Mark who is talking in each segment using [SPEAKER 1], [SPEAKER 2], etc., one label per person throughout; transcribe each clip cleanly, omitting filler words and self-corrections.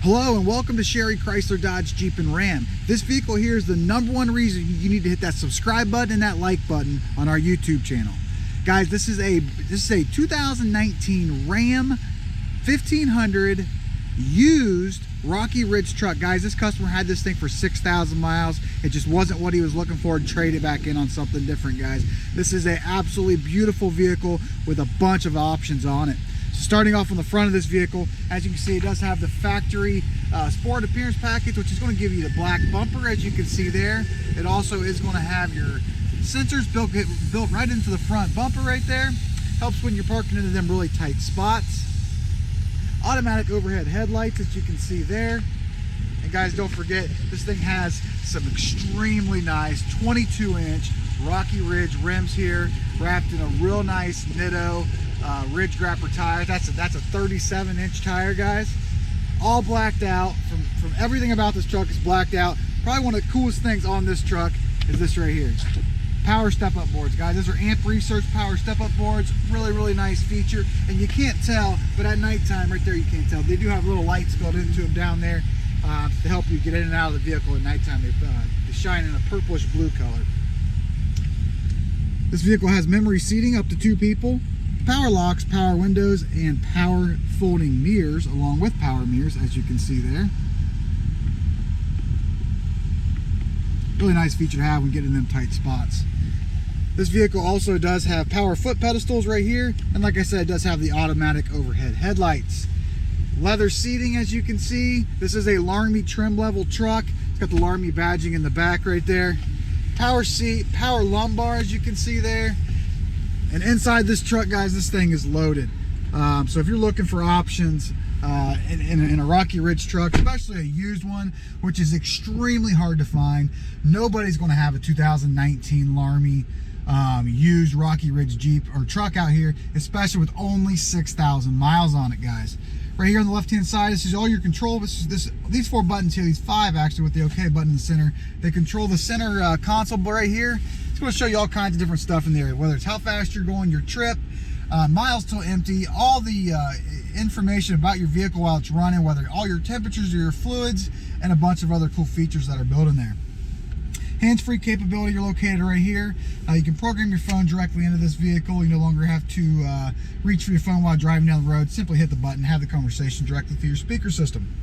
[SPEAKER 1] Hello and welcome to Sherry Chrysler Dodge Jeep and Ram. This vehicle here is the #1 reason you need to hit that subscribe button and that like button on our YouTube channel. Guys, this is a 2019 Ram 1500 used Rocky Ridge truck. Guys, this customer had this thing for 6,000 miles. It just wasn't what he was looking for and traded back in on something different, guys. This is an absolutely beautiful vehicle with a bunch of options on it. Starting off on the front of this vehicle, as you can see, it does have the factory sport appearance package, which is going to give you the black bumper, as you can see there. It also is going to have your sensors built right into the front bumper right there. Helps when you're parking into them really tight spots. Automatic overhead headlights, as you can see there. And guys, don't forget, this thing has some extremely nice 22-inch Rocky Ridge rims here, wrapped in a real nice Nitto Ridge Grappler tire. That's a 37-inch tire, guys. All blacked out. From everything about this truck is blacked out. Probably one of the coolest things on this truck is this right here. Power step-up boards, guys. Those are AMP Research power step-up boards. Really nice feature. And you can't tell, but at nighttime, right there, you can't tell. They do have little lights built into them down there to help you get in and out of the vehicle at nighttime. They shine in a purplish blue color. This vehicle has memory seating up to 2 people. Power locks, power windows, and power folding mirrors, along with power mirrors, as you can see there. Really nice feature to have when getting in them tight spots. This vehicle also does have power foot pedestals right here, and like I said, it does have the automatic overhead headlights. Leather seating, as you can see. This is a Laramie trim level truck. It's got the Laramie badging in the back right there. Power seat, power lumbar, as you can see there. And inside this truck, guys, this thing is loaded. So if you're looking for options in a Rocky Ridge truck, especially a used one, which is extremely hard to find, nobody's going to have a 2019 Laramie used Rocky Ridge Jeep or truck out here, especially with only 6,000 miles on it, guys. Right here on the left-hand side, this is all your control. These 4 buttons here, these 5 actually, with the OK button in the center. They control the center console right here. It's going to show you all kinds of different stuff in there, whether it's how fast you're going, your trip, miles till empty, all the information about your vehicle while it's running, whether all your temperatures or your fluids, and a bunch of other cool features that are built in there. Hands-free capability, you're located right here. You can program your phone directly into this vehicle. You no longer have to reach for your phone while driving down the road. Simply hit the button, have the conversation directly through your speaker system.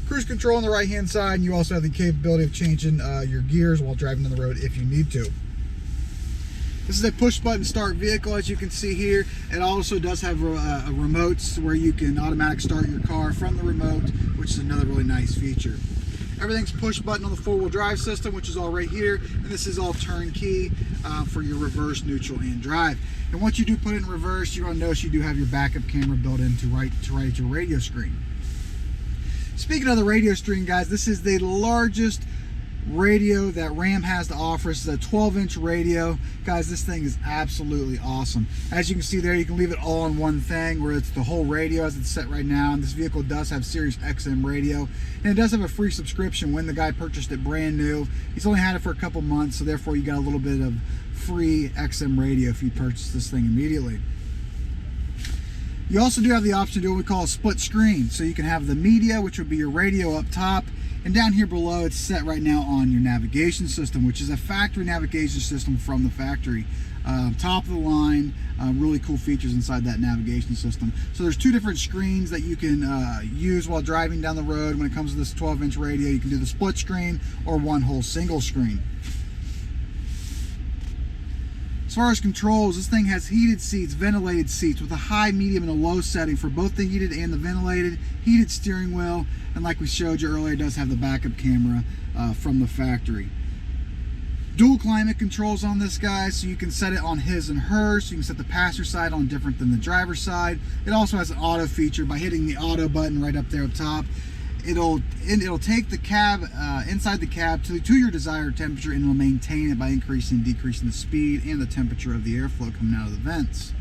[SPEAKER 1] Cruise control on the right-hand side, and you also have the capability of changing your gears while driving down the road if you need to. This is a push-button start vehicle, as you can see here. It also does have remotes where you can automatic start your car from the remote, which is another really nice feature. Everything's push-button on the 4-wheel drive system, which is all right here, and this is all turnkey for your reverse, neutral, and drive. And once you do put it in reverse, you're going to notice you do have your backup camera built into right at your radio screen. Speaking of the radio screen, guys, this is the largest radio that Ram has to offer. This is a 12-inch radio. Guys, this thing is absolutely awesome. As you can see there, you can leave it all in one thing, where it's the whole radio as it's set right now. And this vehicle does have Sirius XM radio, and it does have a free subscription when the guy purchased it brand new. He's only had it for a couple months, so therefore you got a little bit of free XM radio if you purchase this thing immediately. You also do have the option to do what we call a split screen, so you can have the media, which would be your radio up top, and down here below, it's set right now on your navigation system, which is a factory navigation system from the factory. Top of the line, really cool features inside that navigation system. So there's 2 different screens that you can use while driving down the road. When it comes to this 12-inch radio, you can do the split screen or one whole single screen. As far as controls, this thing has heated seats, ventilated seats with a high, medium, and a low setting for both the heated and the ventilated, heated steering wheel, and like we showed you earlier, it does have the backup camera from the factory. Dual climate controls on this, guys, so you can set it on his and hers, so you can set the passenger side on different than the driver's side. It also has an auto feature. By hitting the auto button right up there up top, it'll take the cab inside the cab to your desired temperature, and it'll maintain it by increasing and decreasing the speed and the temperature of the airflow coming out of the vents.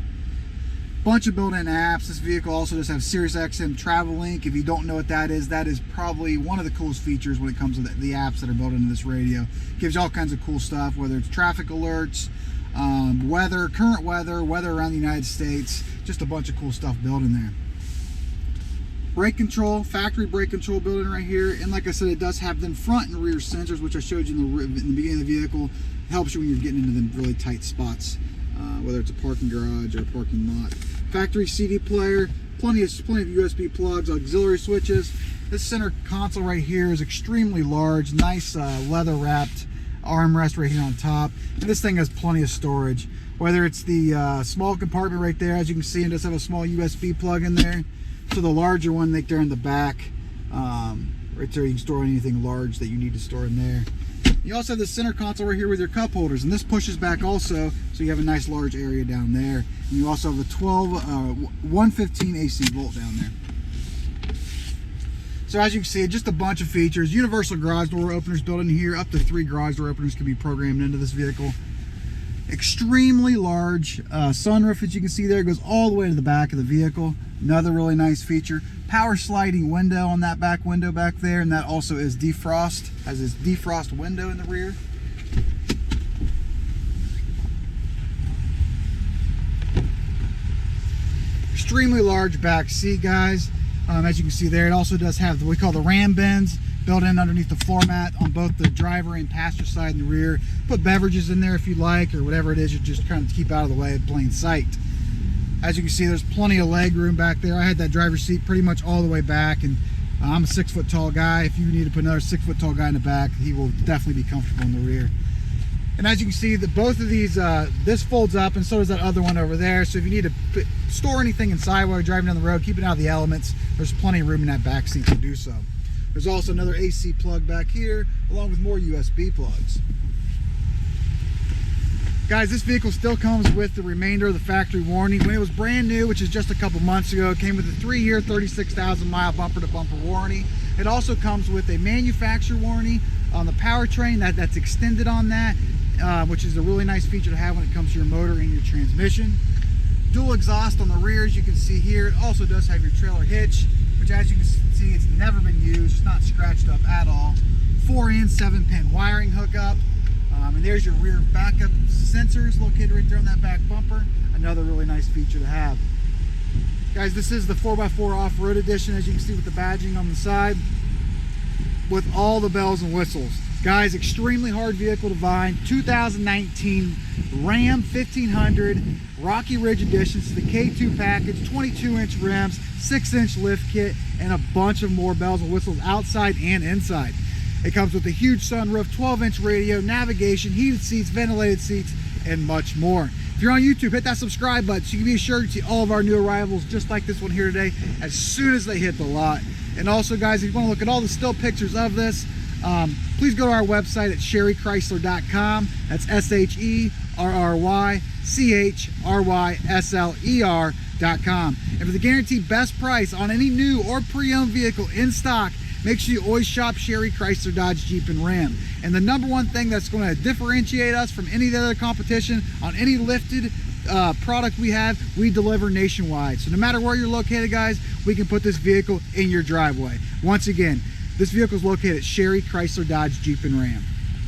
[SPEAKER 1] Bunch of built-in apps. This vehicle also does have Sirius XM Travel Link. If you don't know what that is probably one of the coolest features when it comes to the apps that are built into this radio. Gives you all kinds of cool stuff, whether it's traffic alerts, weather, current weather, weather around the United States, just a bunch of cool stuff built in there. Brake control, factory brake control built in right here. And like I said, it does have them front and rear sensors, which I showed you in the beginning of the vehicle. It helps you when you're getting into them really tight spots, whether it's a parking garage or a parking lot. Factory CD player, plenty of USB plugs, auxiliary switches. This center console right here is extremely large, nice leather wrapped armrest right here on top. And this thing has plenty of storage, whether it's the small compartment right there. As you can see, it does have a small USB plug in there. So the larger one right there in the back, right there, you can store anything large that you need to store in there. You also have the center console right here with your cup holders, and this pushes back also, so you have a nice large area down there. And you also have a 115 AC volt down there. So as you can see, just a bunch of features. Universal garage door openers built in here. Up to 3 garage door openers can be programmed into this vehicle. Extremely large sunroof, as you can see there, goes all the way to the back of the vehicle. Another really nice feature. Power sliding window on that back window back there, and that also is defrost, has this defrost window in the rear. Extremely large back seat, guys. As you can see there, it also does have what we call the Ram bins built in underneath the floor mat on both the driver and passenger side and the rear. Put beverages in there if you like, or whatever it is, you just kind of keep out of the way of plain sight. As you can see, there's plenty of leg room back there. I had that driver's seat pretty much all the way back, and I'm a 6 foot tall guy. If you need to put another 6 foot tall guy in the back, he will definitely be comfortable in the rear. And as you can see, that both of these, this folds up, and so does that other one over there. So if you need to store anything inside while you're driving down the road, keep it out of the elements, there's plenty of room in that back seat to do so. There's also another AC plug back here, along with more USB plugs. Guys, this vehicle still comes with the remainder of the factory warranty. When it was brand new, which is just a couple months ago, it came with a 3-year, 36,000 mile bumper to bumper warranty. It also comes with a manufacturer warranty on the powertrain that's extended on that, which is a really nice feature to have when it comes to your motor and your transmission. Dual exhaust on the rear, as you can see here. It also does have your trailer hitch, which, as you can see, it's never been used. It's not scratched up at all. 4-in 7-pin wiring hookup. And there's your rear backup sensors located right there on that back bumper. Another really nice feature to have. Guys, this is the 4x4 off-road edition, as you can see with the badging on the side, with all the bells and whistles. Guys, extremely hard vehicle to find. 2019 Ram 1500 Rocky Ridge Edition. It's the K2 package, 22-inch rims, 6-inch lift kit, and a bunch of more bells and whistles outside and inside. It comes with a huge sunroof, 12-inch radio, navigation, heated seats, ventilated seats, and much more. If you're on YouTube, hit that subscribe button so you can be sure to see all of our new arrivals just like this one here today as soon as they hit the lot. And also, guys, if you want to look at all the still pictures of this, please go to our website at sherrychrysler.com. That's SHERRYCHRYSLER.com. And for the guaranteed best price on any new or pre-owned vehicle in stock, make sure you always shop Sherry Chrysler Dodge Jeep and Ram. And the #1 thing that's going to differentiate us from any of the other competition on any lifted product we have, we deliver nationwide. So no matter where you're located, guys, we can put this vehicle in your driveway. Once again, this vehicle is located at Sherry Chrysler Dodge Jeep and Ram.